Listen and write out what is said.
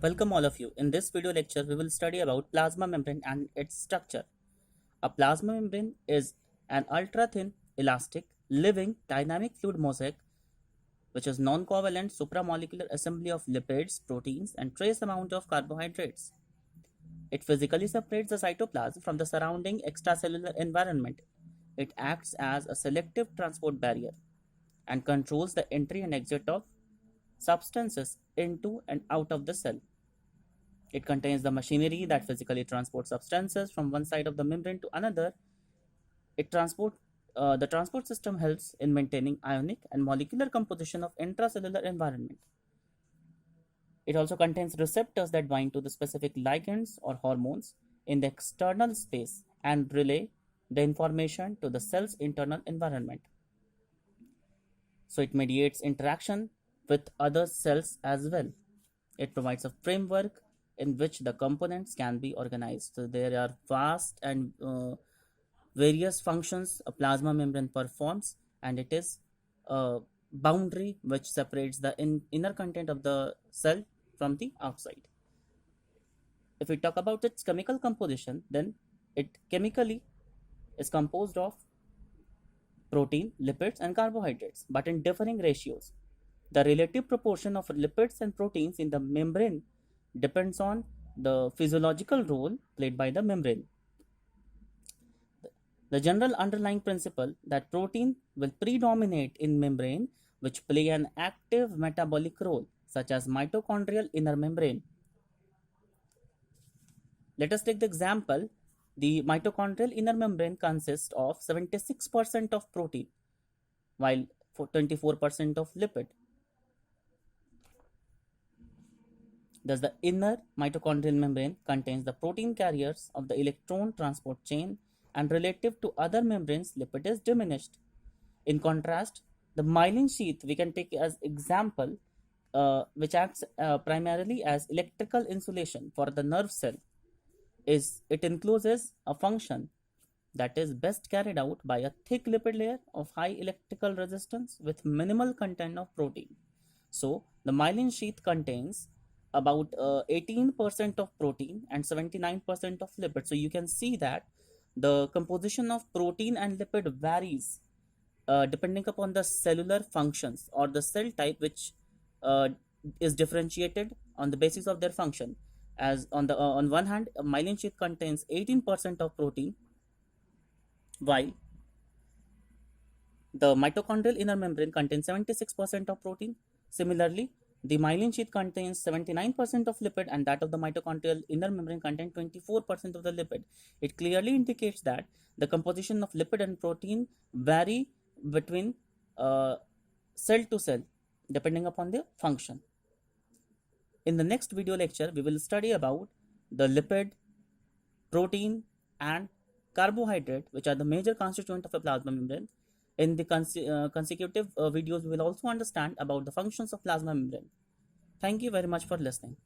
Welcome all of you. In this video lecture, we will study about plasma membrane and its structure. A plasma membrane is an ultra-thin, elastic, living, dynamic fluid mosaic which is non-covalent supramolecular assembly of lipids, proteins, and trace amount of carbohydrates. It physically separates the cytoplasm from the surrounding extracellular environment. It acts as a selective transport barrier and controls the entry and exit of substances into and out of the cell. It contains the machinery that physically transports substances from one side of the membrane to another. The transport system helps in maintaining ionic and molecular composition of intracellular environment. It also contains receptors that bind to the specific ligands or hormones in the external space and relay the information to the cell's internal environment. So it mediates interaction with other cells as well. It provides a framework in which the components can be organized. So there are vast and various functions a plasma membrane performs, and it is a boundary which separates the inner content of the cell from the outside. If we talk about its chemical composition, then it chemically is composed of protein, lipids, and carbohydrates, but in differing ratios. The relative proportion of lipids and proteins in the membrane depends on the physiological role played by the membrane. The general underlying principle that protein will predominate in membrane which play an active metabolic role, such as mitochondrial inner membrane. Let us take the example. The mitochondrial inner membrane consists of 76% of protein, while 24% of lipid. Thus, the inner mitochondrial membrane contains the protein carriers of the electron transport chain, and relative to other membranes, lipid is diminished. In contrast, the myelin sheath we can take as example, which acts primarily as electrical insulation for the nerve cell. It encloses a function that is best carried out by a thick lipid layer of high electrical resistance with minimal content of protein. So, the myelin sheath contains about 18% of protein and 79% of lipid. So, you can see that the composition of protein and lipid varies depending upon the cellular functions or the cell type, which is differentiated on the basis of their function. As on one hand, a myelin sheath contains 18% of protein, while the mitochondrial inner membrane contains 76% of protein. Similarly, the myelin sheath contains 79% of lipid, and that of the mitochondrial inner membrane contains 24% of the lipid. It clearly indicates that the composition of lipid and protein vary between cell to cell depending upon their function. In the next video lecture, we will study about the lipid, protein, and carbohydrate, which are the major constituent of a plasma membrane. In the consecutive videos, we will also understand about the functions of plasma membrane. Thank you very much for listening.